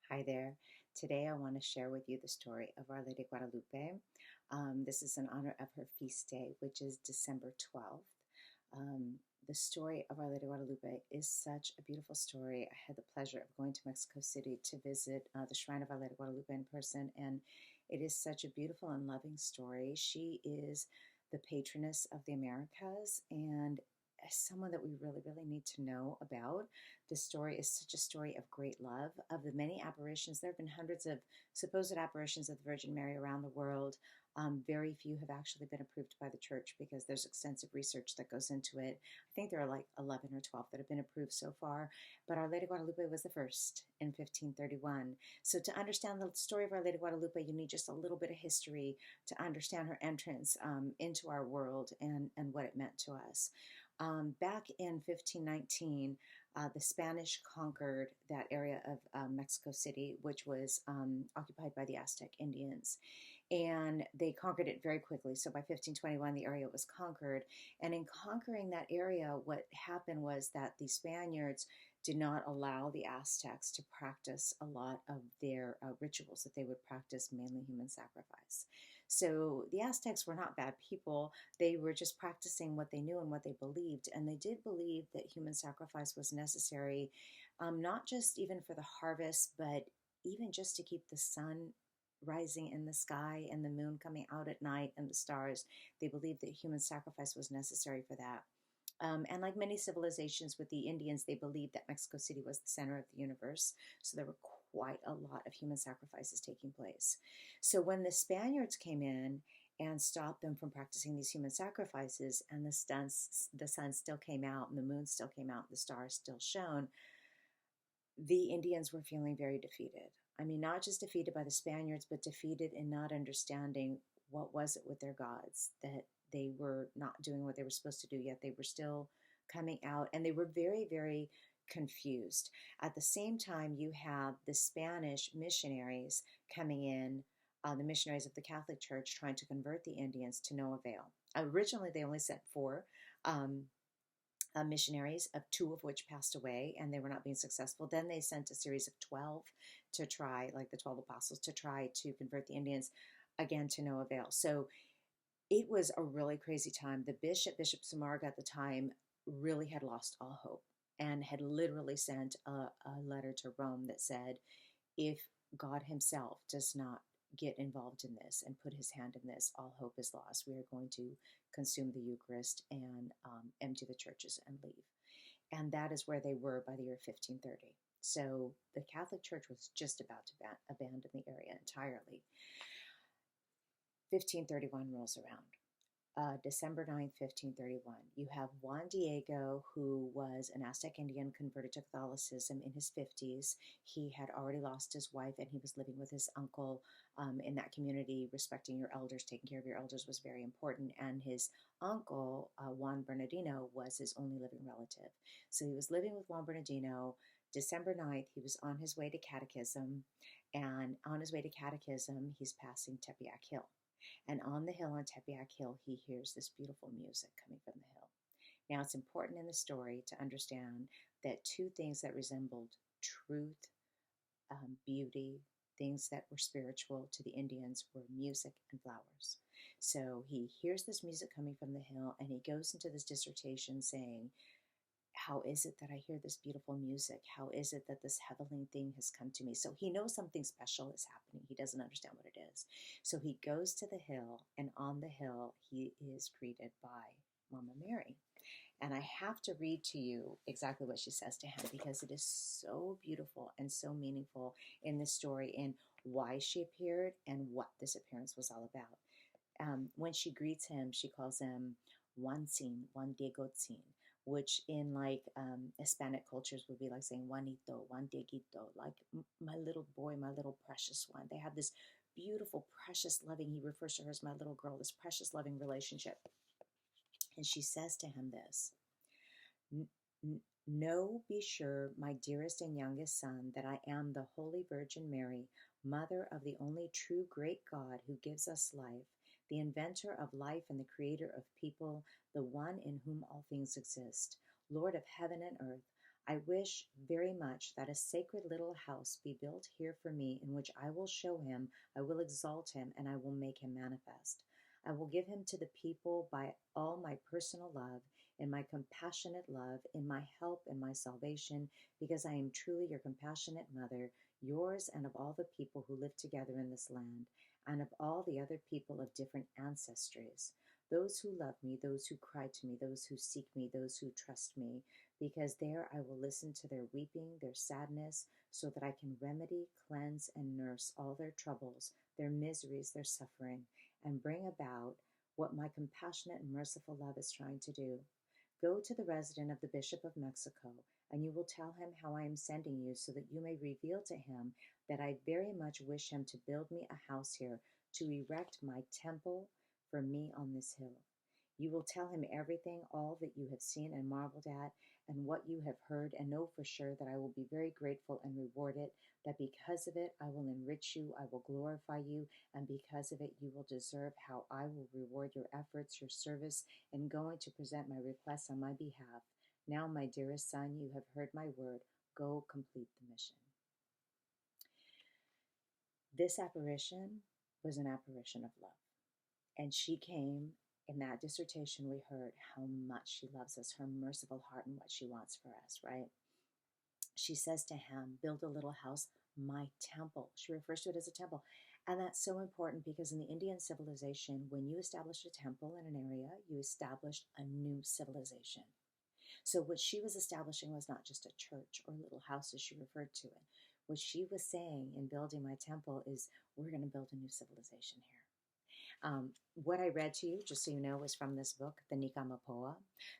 Hi there. Today I want to share with you the story of Our Lady of Guadalupe. This is in honor of her feast day, which is December 12th. Um, the story of Our Lady of Guadalupe is such a beautiful story. I had the pleasure of going to Mexico City to visit the shrine of Our Lady of Guadalupe in person, and it is such a beautiful and loving story. She is the patroness of the Americas, and as someone that we really, really need to know about. The story is such a story of great love. Of the many apparitions, there have been hundreds of supposed apparitions of the Virgin Mary around the world. Very few have actually been approved by the church because there's extensive research that goes into it. I think there are like 11 or 12 that have been approved so far, but Our Lady of Guadalupe was the first in 1531. So, to understand the story of Our Lady of Guadalupe, you need just a little bit of history to understand her entrance into our world and what it meant to us. Back in 1519, the Spanish conquered that area of Mexico City, which was occupied by the Aztec Indians. And they conquered it very quickly. So by 1521, the area was conquered. And in conquering that area, what happened was that the Spaniards did not allow the Aztecs to practice a lot of their rituals that they would practice, mainly human sacrifice. So the Aztecs were not bad people. They were just practicing what they knew and what they believed. And they did believe that human sacrifice was necessary, not just even for the harvest, but even just to keep the sun rising in the sky and the moon coming out at night and the stars. They believed that human sacrifice was necessary for that. And like many civilizations with the Indians, they believed that Mexico City was the center of the universe. So there were quite a lot of human sacrifices taking place. So when the Spaniards came in and stopped them from practicing these human sacrifices, and the sun still came out, and the moon still came out, and the stars still shone, the Indians were feeling very defeated. I mean, not just defeated by the Spaniards, but defeated in not understanding what was it with their gods, that they were not doing what they were supposed to do, yet they were still coming out, and they were very, very confused. At the same time, you have the Spanish missionaries coming in, the missionaries of the Catholic Church trying to convert the Indians to no avail. Originally, they only sent four. Um, Missionaries, of two of which passed away and they were not being successful. Then they sent a series of 12 to try, like the 12 apostles, to try to convert the Indians, again to no avail. So it was a really crazy time. The Bishop Samarga at the time, really had lost all hope and had literally sent a letter to Rome that said, if God himself does not get involved in this and put his hand in this, all hope is lost. We are going to consume the Eucharist and empty the churches and leave. And that is where they were by the year 1530. So the Catholic Church was just about to abandon the area entirely. 1531 rolls around. December 9th, 1531. You have Juan Diego, who was an Aztec Indian converted to Catholicism in his 50s. He had already lost his wife and he was living with his uncle in that community. Respecting your elders, taking care of your elders was very important. And his uncle, Juan Bernardino, was his only living relative. So he was living with Juan Bernardino. December 9th, he was on his way to catechism. And on his way to catechism, he's passing Tepeyac Hill. And on the hill, on Tepeyac Hill, he hears this beautiful music coming from the hill. Now, it's important in the story to understand that two things that resembled truth, beauty, things that were spiritual to the Indians were music and flowers. So he hears this music coming from the hill and he goes into this dissertation saying, how is it that I hear this beautiful music? How is it that this heavenly thing has come to me? So he knows something special is happening. He doesn't understand what it is. So he goes to the hill, and on the hill, he is greeted by Mama Mary. And I have to read to you exactly what she says to him because it is so beautiful and so meaningful in this story and why she appeared and what this appearance was all about. When she greets him, she calls him Juan Diegotzin, which in like Hispanic cultures would be like saying Juanito, Juan Dieguito, like my little boy, my little precious one. They have this beautiful, precious, loving, he refers to her as my little girl, this precious, loving relationship. And she says to him this, Know, be sure, my dearest and youngest son, that I am the Holy Virgin Mary, Mother of the only true great God who gives us life, the inventor of life and the creator of people, the one in whom all things exist. Lord of heaven and earth, I wish very much that a sacred little house be built here for me, in which I will show him, I will exalt him, and I will make him manifest. I will give him to the people by all my personal love, in my compassionate love, in my help, in my salvation, because I am truly your compassionate mother, yours and of all the people who live together in this land, and of all the other people of different ancestries. Those who love me, those who cry to me, those who seek me, those who trust me, because there I will listen to their weeping, their sadness, so that I can remedy, cleanse, and nurse all their troubles, their miseries, their suffering, and bring about what my compassionate and merciful love is trying to do. Go to the resident of the Bishop of Mexico, and you will tell him how I am sending you, so that you may reveal to him that I very much wish him to build me a house here, to erect my temple for me on this hill. You will tell him everything, all that you have seen and marveled at, and what you have heard, and know for sure that I will be very grateful and reward it, that because of it I will enrich you, I will glorify you, and because of it you will deserve how I will reward your efforts, your service, in going to present my requests on my behalf. Now, my dearest son, you have heard my word. Go complete the mission. This apparition was an apparition of love. And she came in that dissertation. We heard how much she loves us, her merciful heart, and what she wants for us, right? She says to him, build a little house, my temple. She refers to it as a temple. And that's so important because in the Indian civilization, when you establish a temple in an area, you established a new civilization. So what she was establishing was not just a church or a little house, as she referred to it. What she was saying in building my temple is, we're going to build a new civilization here. What I read to you, just so you know, was from this book, the Ni'Kamapo'a.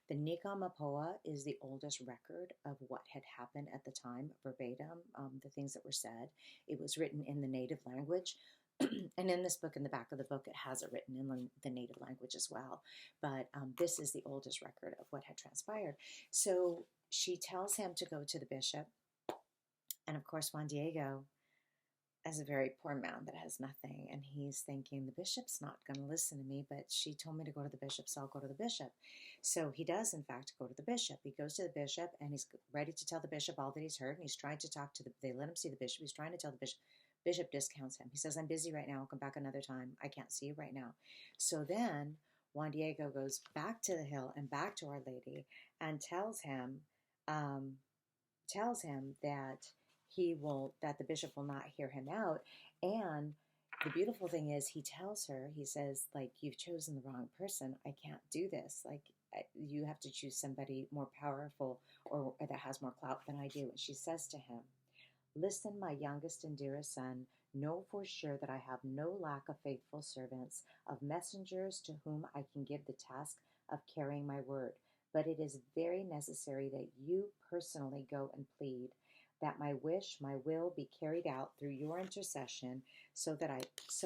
The Ni'Kamapo'a is the oldest record of what had happened at the time, verbatim, the things that were said. It was written in the native language. And in this book, in the back of the book, it has it written in the native language as well. But this is the oldest record of what had transpired. So she tells him to go to the bishop. And of course, Juan Diego, as a very poor man that has nothing, and he's thinking, the bishop's not going to listen to me, but she told me to go to the bishop, so I'll go to the bishop. So he does, in fact, go to the bishop. He goes to the bishop, and he's ready to tell the bishop all that he's heard, and he's trying to talk to they let him see the bishop. He's trying to tell the bishop. Bishop discounts him. He says, I'm busy right now. I'll come back another time. I can't see you right now. So then Juan Diego goes back to the hill and back to Our Lady and tells him that that the bishop will not hear him out. And the beautiful thing is, he tells her, he says, like, you've chosen the wrong person. I can't do this. Like, you have to choose somebody more powerful or that has more clout than I do. And she says to him, listen, my youngest and dearest son, know for sure that I have no lack of faithful servants, of messengers to whom I can give the task of carrying my word. But it is very necessary that you personally go and plead that my wish, my will be carried out through your intercession, so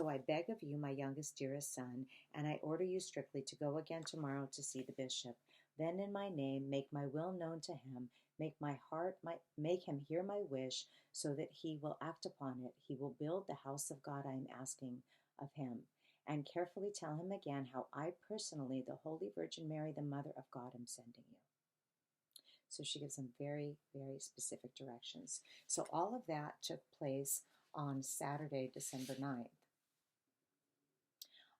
I beg of you, my youngest, dearest son, and I order you strictly to go again tomorrow to see the bishop. Then in my name make my will known to him, make him hear my wish, so that he will act upon it. He will build the house of God I am asking of him. And carefully tell him again how I personally, the Holy Virgin Mary, the Mother of God, am sending you. So she gives them very, very specific directions. So all of that took place on Saturday, December 9th.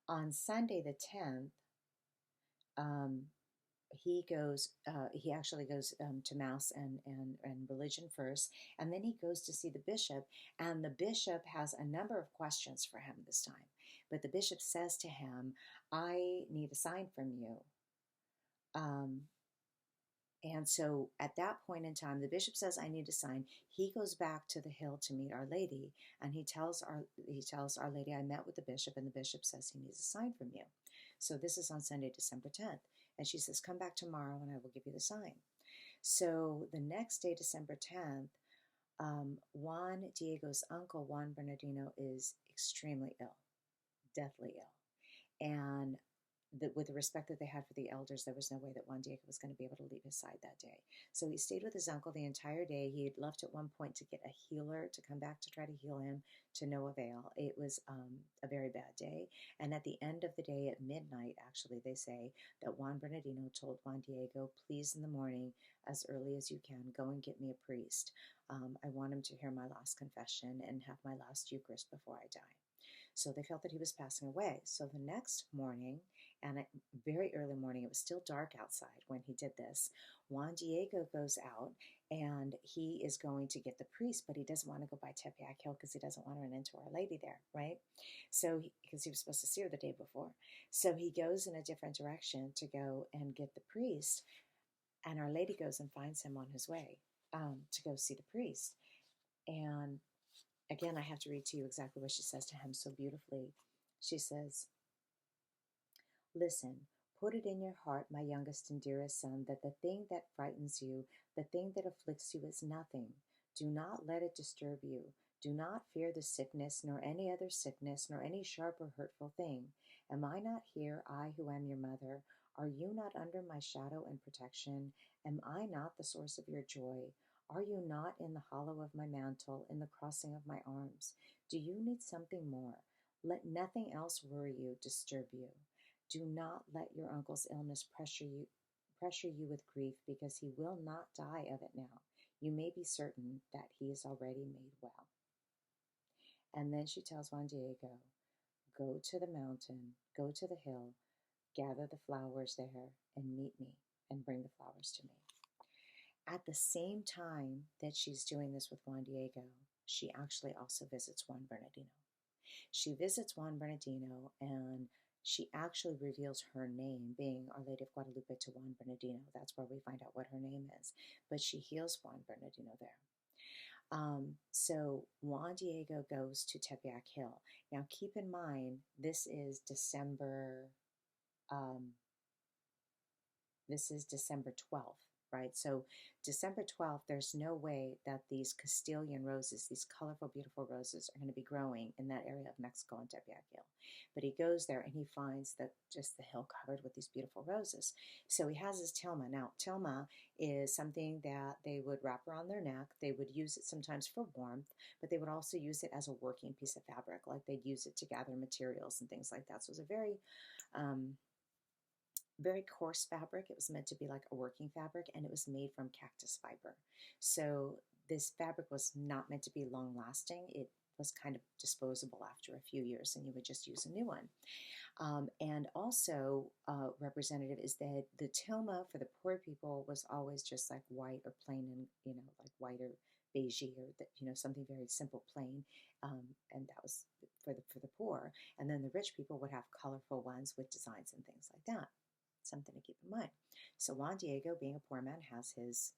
On Sunday, the 10th, he actually goes to Mass and religion first, and then he goes to see the bishop, and the bishop has a number of questions for him this time. But the bishop says to him, I need a sign from you. And so at that point in time, the bishop says, I need a sign. He goes back to the hill to meet Our Lady, and he tells Our Lady, I met with the bishop, and the bishop says he needs a sign from you. So this is on Sunday, December 10th. And she says, come back tomorrow and I will give you the sign. So the next day, December 10th, Juan Diego's uncle, Juan Bernardino, is extremely ill, deathly ill. And with the respect that they had for the elders, there was no way that Juan Diego was going to be able to leave his side that day. So he stayed with his uncle the entire day. He had left at one point to get a healer to come back to try to heal him, to no avail. It was a very bad day. And at the end of the day, at midnight, actually, they say that Juan Bernardino told Juan Diego, please, in the morning, as early as you can, go and get me a priest. I want him to hear my last confession and have my last Eucharist before I die. So they felt that he was passing away. So the next morning, and at very early morning, it was still dark outside when he did this, Juan Diego goes out and he is going to get the priest, but he doesn't want to go by Tepeyac Hill because he doesn't want to run into Our Lady there, right? So, because he was supposed to see her the day before. So he goes in a different direction to go and get the priest, and Our Lady goes and finds him on his way to go see the priest. And again, I have to read to you exactly what she says to him so beautifully. She says, listen, put it in your heart, my youngest and dearest son, that the thing that frightens you, the thing that afflicts you is nothing. Do not let it disturb you. Do not fear the sickness, nor any other sickness, nor any sharp or hurtful thing. Am I not here, I who am your mother? Are you not under my shadow and protection? Am I not the source of your joy? Are you not in the hollow of my mantle, in the crossing of my arms? Do you need something more? Let nothing else worry you, disturb you. Do not let your uncle's illness pressure you with grief, because he will not die of it now. You may be certain that he is already made well. And then she tells Juan Diego, go to the mountain, go to the hill, gather the flowers there, and meet me, and bring the flowers to me. At the same time that she's doing this with Juan Diego, she actually also visits Juan Bernardino. She visits Juan Bernardino, and she actually reveals her name, being Our Lady of Guadalupe, to Juan Bernardino. That's where we find out what her name is. But she heals Juan Bernardino there. So Juan Diego goes to Tepeyac Hill. Now keep in mind, this is December um, 12th, right? So December 12th, there's no way that these Castilian roses, these colorful, beautiful roses, are going to be growing in that area of Mexico on Tepeyac Hill. But he goes there and he finds that just the hill covered with these beautiful roses. So he has his tilma. Now, tilma is something that they would wrap around their neck. They would use it sometimes for warmth, but they would also use it as a working piece of fabric. Like they'd use it to gather materials and things like that. So it was a very coarse fabric. It was meant to be like a working fabric, and it was made from cactus fiber. So this fabric was not meant to be long lasting. It was kind of disposable after a few years, and you would just use a new one. And also representative is that the tilma for the poor people was always just like white or plain, and like white or beige, or something very simple, plain, and that was for the poor. And then the rich people would have colorful ones with designs and things like that. Something to keep in mind. So Juan Diego, being a poor man, has his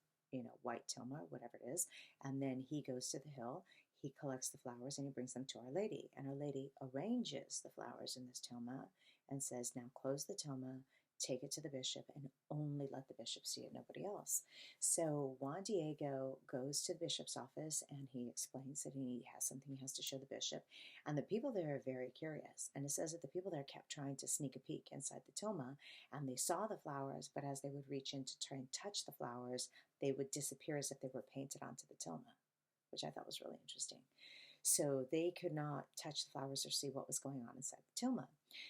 white tilma, whatever it is, and then he goes to the hill. He collects the flowers and he brings them to Our Lady, and Our Lady arranges the flowers in this tilma and says, now close the tilma, take it to the bishop, and only let the bishop see it, nobody else. So Juan Diego goes to the bishop's office and he explains that he has something he has to show the bishop. And the people there are very curious. And it says that the people there kept trying to sneak a peek inside the tilma, and they saw the flowers, but as they would reach in to try and touch the flowers, they would disappear as if they were painted onto the tilma, which I thought was really interesting. So they could not touch the flowers or see what was going on inside the tilma.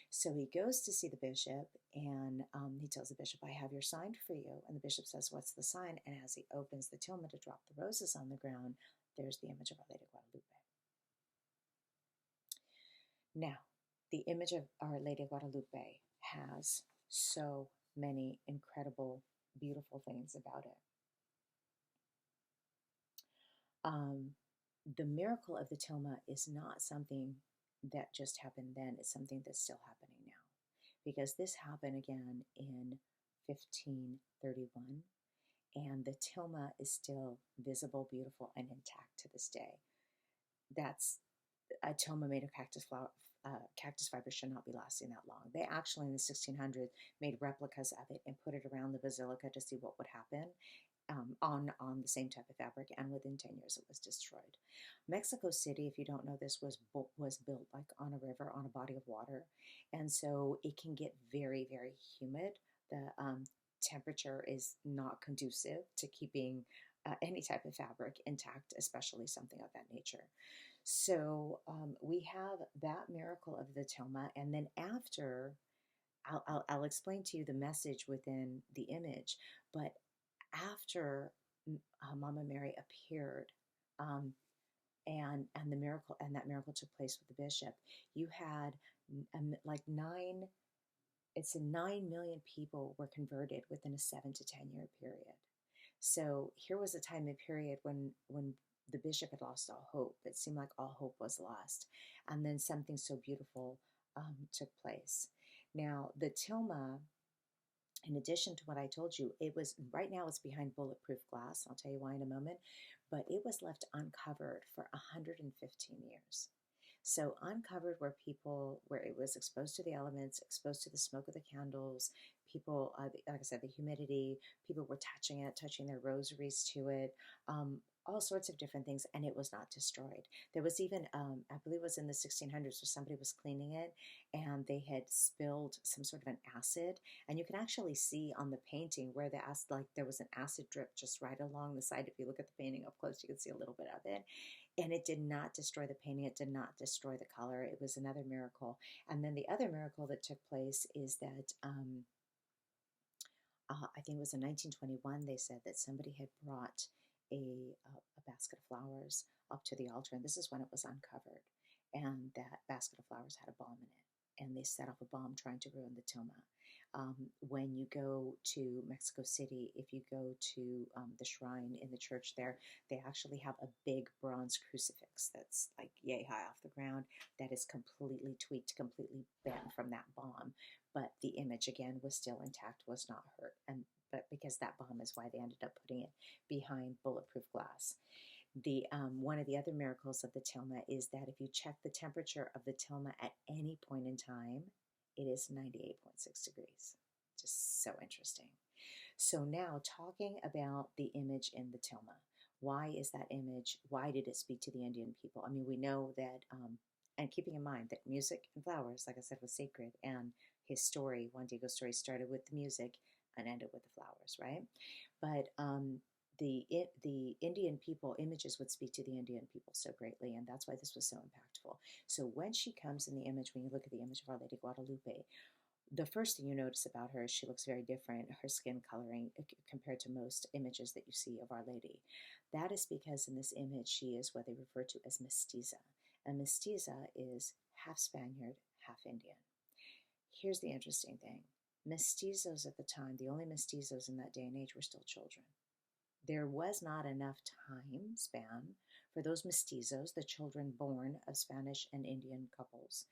So he goes to see the bishop, and he tells the bishop, I have your sign for you. And the bishop says, what's the sign? And as he opens the tilma to drop the roses on the ground, there's the image of Our Lady of Guadalupe. Now, the image of Our Lady of Guadalupe has so many incredible, beautiful things about it. The miracle of the tilma is not something that just happened then. It's something that's still happening now, because this happened again in 1531, and the tilma is still visible, beautiful, and intact to this day. That's a tilma made of cactus fiber should not be lasting that long. They actually in the 1600s made replicas of it and put it around the basilica to see what would happen. on the same type of fabric, and within 10 years it was destroyed. Mexico City, if you don't know this, was built like on a river, on a body of water, and so it can get very, very humid. The temperature is not conducive to keeping any type of fabric intact, especially something of that nature. So we have that miracle of the tilma, and then after, I'll explain to you the message within the image, but after Mama Mary appeared, um, and the miracle, and that miracle took place with the bishop, you had like nine. It's a 9 million people were converted within a 7 to 10 year period. So here was a time and period when the bishop had lost all hope. It seemed like all hope was lost, and then something so beautiful took place. Now the tilma, in addition to what I told you, it was right now it's behind bulletproof glass. I'll tell you why in a moment, but it was left uncovered for 115 years. So uncovered where it was exposed to the elements, exposed to the smoke of the candles, people, like I said, the humidity, people were touching it, touching their rosaries to it, all sorts of different things, and it was not destroyed. There was even, I believe it was in the 1600s, where somebody was cleaning it, and they had spilled some sort of an acid, and you can actually see on the painting where the acid, like there was an acid drip just right along the side. If you look at the painting up close, you can see a little bit of it. And it did not destroy the painting. It did not destroy the color. It was another miracle. And then the other miracle that took place is that I think it was in 1921, they said that somebody had brought a basket of flowers up to the altar. And this is when it was uncovered. And that basket of flowers had a bomb in it. And they set off a bomb trying to ruin the tilma. When you go to Mexico City, if you go to the shrine in the church there, they actually have a big bronze crucifix that's like yay high off the ground, that is completely tweaked, completely bent from that bomb. But the image again was still intact, was not hurt. And but because that bomb is why they ended up putting it behind bulletproof glass. The one of the other miracles of the tilma is that if you check the temperature of the tilma at any point in time, it is 98.6 degrees. Just so interesting. So now talking about the image in the tilma. Why is that image? Why did it speak to the Indian people? I mean, we know that, and keeping in mind that music and flowers, like I said, was sacred, and his story, Juan Diego's story, started with the music and ended with the flowers, right? But the Indian people, images would speak to the Indian people so greatly, and that's why this was so impactful. So when she comes in the image, when you look at the image of Our Lady Guadalupe, the first thing you notice about her is she looks very different, her skin coloring compared to most images that you see of Our Lady. That is because in this image she is what they refer to as mestiza. And mestiza is half Spaniard, half Indian. Here's the interesting thing. Mestizos at the time, the only mestizos in that day and age, were still children. There was not enough time span for those mestizos, the children born of Spanish and Indian couples,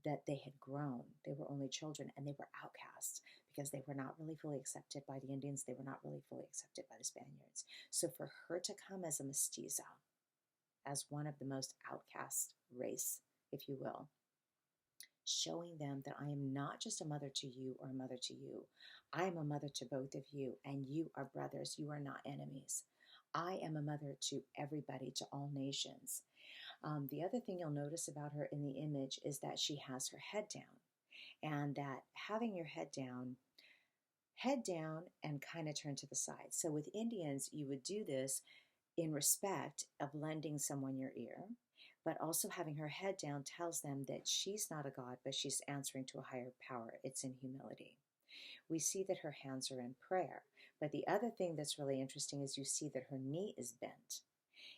that they had grown. They were only children, and they were outcasts because they were not really fully accepted by the Indians. They were not really fully accepted by the Spaniards. So for her to come as a mestiza, as one of the most outcast race, if you will, showing them that I am not just a mother to you or a mother to you. I am a mother to both of you, and you are brothers. You are not enemies. I am a mother to everybody, to all nations. The other thing you'll notice about her in the image is that she has her head down, and that having your head down and kind of turned to the side. So with Indians, you would do this in respect of lending someone your ear, but also having her head down tells them that she's not a god, but she's answering to a higher power. It's in humility. We see that her hands are in prayer. But the other thing that's really interesting is you see that her knee is bent.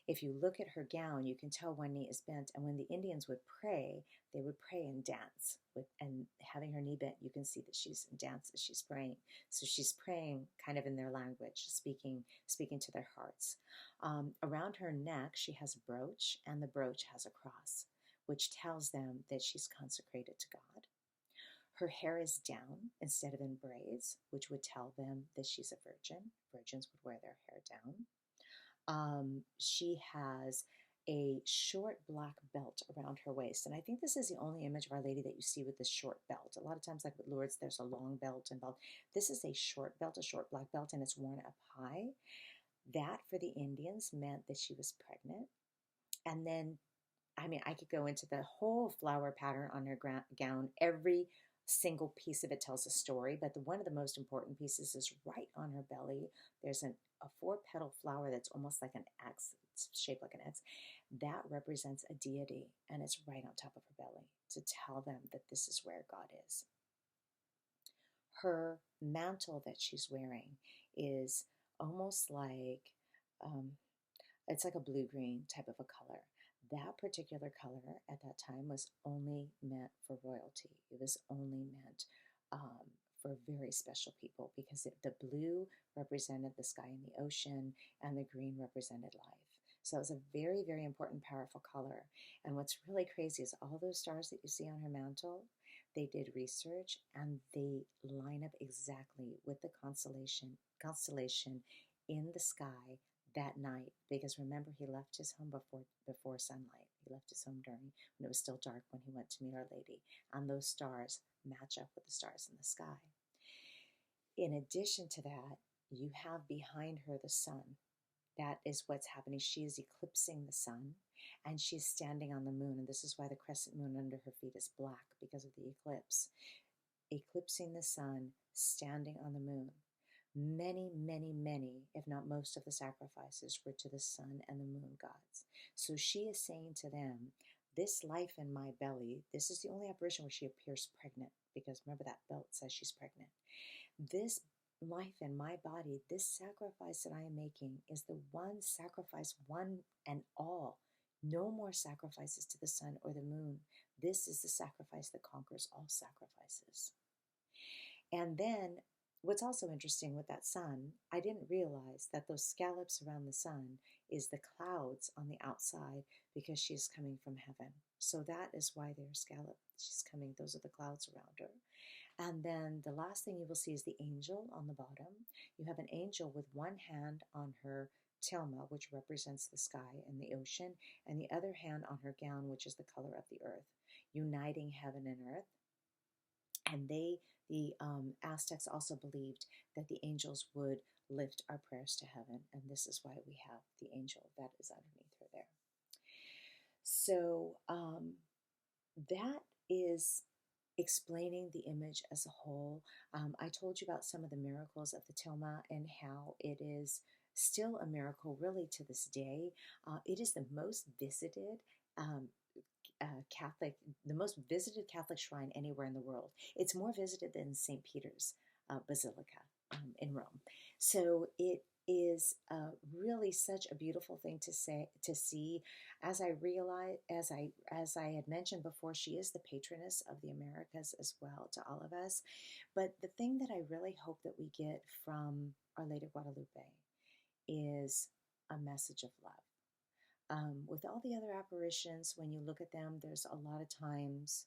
If you look at her gown, you can tell one knee is bent. And when the Indians would pray, they would pray and dance. And having her knee bent, you can see that she's in dance as she's praying. So she's praying kind of in their language, speaking to their hearts. Around her neck, she has a brooch, and the brooch has a cross, which tells them that she's consecrated to God. Her hair is down instead of in braids, which would tell them that she's a virgin. Virgins would wear their hair down. She has a short black belt around her waist. And I think this is the only image of Our Lady that you see with this short belt. A lot of times, like with Lourdes, there's a long belt and belt. This is a short belt, a short black belt, and it's worn up high. That for the Indians meant that she was pregnant. And then, I mean, I could go into the whole flower pattern on her gown. Every single piece of it tells a story, but one of the most important pieces is right on her belly. There's a four-petal flower that's almost like an X. It's shaped like an X. That represents a deity, and it's right on top of her belly to tell them that this is where God is. Her mantle that she's wearing is almost like, um, it's like a blue-green type of a color. That particular color at that time was only meant for royalty. It was only meant for very special people because the blue represented the sky and the ocean, and the green represented life. So it was a very, very important, powerful color. And what's really crazy is all those stars that you see on her mantle, they did research and they line up exactly with the constellation in the sky that night, because remember, he left his home before sunlight. He left his home during when it was still dark, when he went to meet Our Lady, and those stars match up with the stars in the sky. In addition to that, you have behind her the sun. That is what's happening. She is eclipsing the sun, and she's standing on the moon, and this is why the crescent moon under her feet is black, because of the eclipse. Eclipsing the sun, standing on the moon. Many, many, many, if not most of the sacrifices were to the sun and the moon gods. So she is saying to them, this life in my belly, this is the only apparition where she appears pregnant, because remember that belt says she's pregnant. This life in my body, this sacrifice that I am making is the one sacrifice, one and all. No more sacrifices to the sun or the moon. This is the sacrifice that conquers all sacrifices. And then what's also interesting with that sun, I didn't realize that those scallops around the sun is the clouds on the outside, because she's coming from heaven. So that is why they're scalloped. She's coming, those are the clouds around her. And then the last thing you will see is the angel on the bottom. You have an angel with one hand on her tilma, which represents the sky and the ocean, and the other hand on her gown, which is the color of the earth, uniting heaven and earth. And the Aztecs also believed that the angels would lift our prayers to heaven, and this is why we have the angel that is underneath her there. So that is explaining the image as a whole. I told you about some of the miracles of the tilma and how it is still a miracle really to this day. It is the most visited the most visited Catholic shrine anywhere in the world. It's more visited than St. Peter's Basilica in Rome. So it is really such a beautiful thing to see. As I realize, as I had mentioned before, she is the patroness of the Americas as well to all of us. But the thing that I really hope that we get from Our Lady of Guadalupe is a message of love. With all the other apparitions, when you look at them, there's a lot of times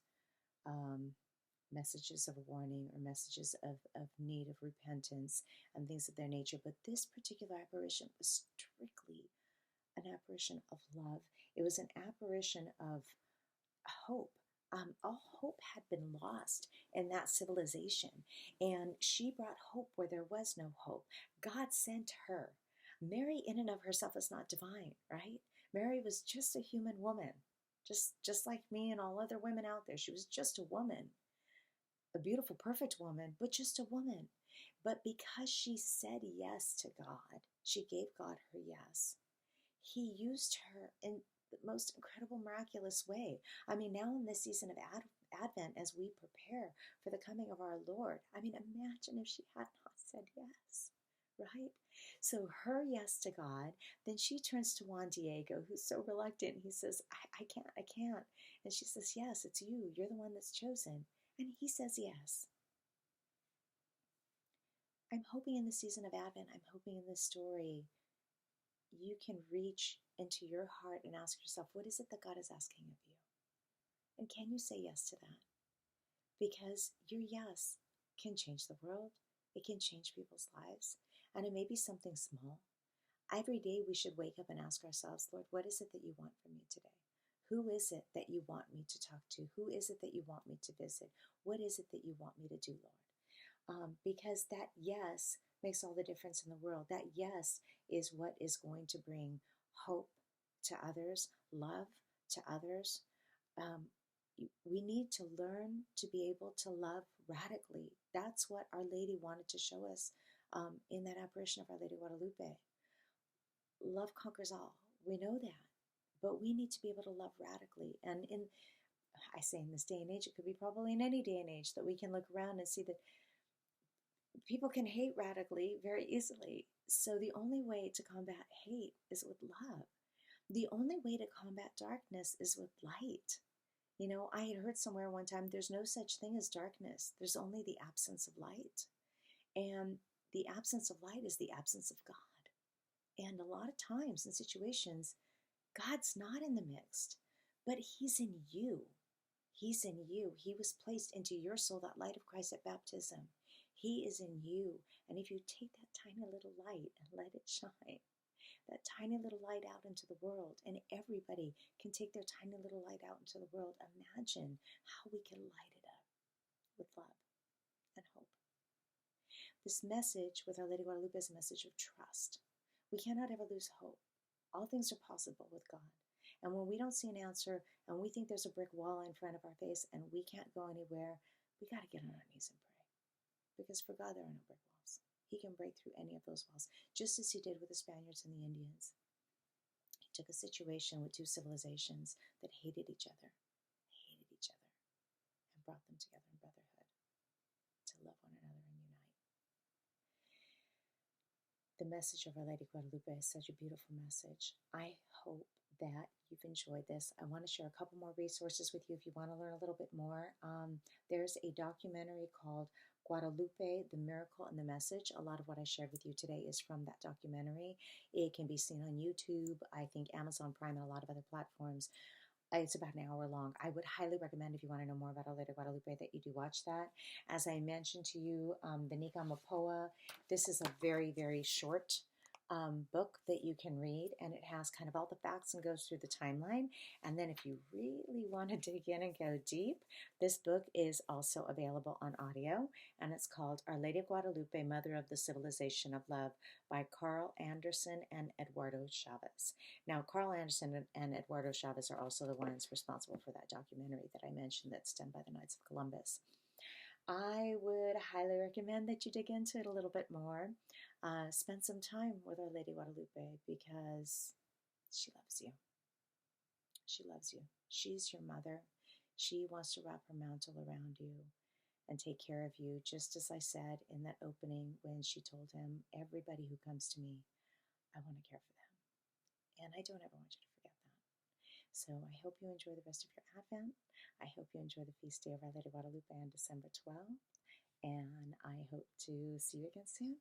messages of warning or messages of need of repentance and things of their nature. But this particular apparition was strictly an apparition of love. It was an apparition of hope. All hope had been lost in that civilization, and she brought hope where there was no hope. God sent her. Mary in and of herself is not divine, right? Mary was just a human woman, just like me and all other women out there. She was just a woman, a beautiful, perfect woman, but just a woman. But because she said yes to God, she gave God her yes. He used her in the most incredible, miraculous way. I mean, now in this season of Advent, as we prepare for the coming of our Lord, I mean, imagine if she had not said yes, right? So her yes to God, then she turns to Juan Diego, who's so reluctant. He says, I can't. And she says, yes, it's you. You're the one that's chosen. And he says yes. I'm hoping in the season of Advent, I'm hoping in this story, you can reach into your heart and ask yourself, what is it that God is asking of you? And can you say yes to that? Because your yes can change the world. It can change people's lives. And it may be something small. Every day we should wake up and ask ourselves, Lord, what is it that you want from me today? Who is it that you want me to talk to? Who is it that you want me to visit? What is it that you want me to do, Lord? Because that yes makes all the difference in the world. That yes is what is going to bring hope to others, love to others. Um, we need to learn to be able to love radically. That's what Our Lady wanted to show us in that apparition of Our Lady of Guadalupe. Love conquers all. We know that. But we need to be able to love radically. And I say in this day and age, it could be probably in any day and age, that we can look around and see that people can hate radically very easily. So the only way to combat hate is with love. The only way to combat darkness is with light. You know, I had heard somewhere one time, there's no such thing as darkness. There's only the absence of light. And the absence of light is the absence of God. And a lot of times in situations, God's not in the mix, but He's in you. He's in you. He was placed into your soul, that light of Christ at baptism. He is in you. And if you take that tiny little light and let it shine, that tiny little light out into the world, and everybody can take their tiny little light out into the world, imagine how we can light it up with love and hope. This message with Our Lady of Guadalupe is a message of trust. We cannot ever lose hope. All things are possible with God. And when we don't see an answer and we think there's a brick wall in front of our face and we can't go anywhere, we got to get on our knees and pray. Because for God, there are no brick walls. He can break through any of those walls, just as He did with the Spaniards and the Indians. He took a situation with two civilizations that hated each other, and brought them together in brotherhood to love one another and unite. The message of Our Lady Guadalupe is such a beautiful message. I hope that you've enjoyed this. I want to share a couple more resources with you if you want to learn a little bit more. There's a documentary called Guadalupe, the Miracle and the Message. A lot of what I shared with you today is from that documentary. It can be seen on YouTube, I think Amazon Prime, and a lot of other platforms. It's about an hour long. I would highly recommend, if you want to know more about Our Lady of Guadalupe, that you do watch that. As I mentioned to you, the Nika Mapoa, this is a very, very short book that you can read, and it has kind of all the facts and goes through the timeline. And then if you really want to dig in and go deep, this book is also available on audio, and it's called Our Lady of Guadalupe, Mother of the Civilization of Love by Carl Anderson and Eduardo Chavez. Now, Carl Anderson and Eduardo Chavez are also the ones responsible for that documentary that I mentioned that's done by the Knights of Columbus. I would highly recommend that you dig into it a little bit more. Spend some time with Our Lady Guadalupe because she loves you. She loves you. She's your mother. She wants to wrap her mantle around you and take care of you, just as I said in that opening when she told him, everybody who comes to me, I want to care for them. And I don't ever want you to forget that. So I hope you enjoy the rest of your Advent. I hope you enjoy the feast day of Our Lady of Guadalupe on December 12th. And I hope to see you again soon.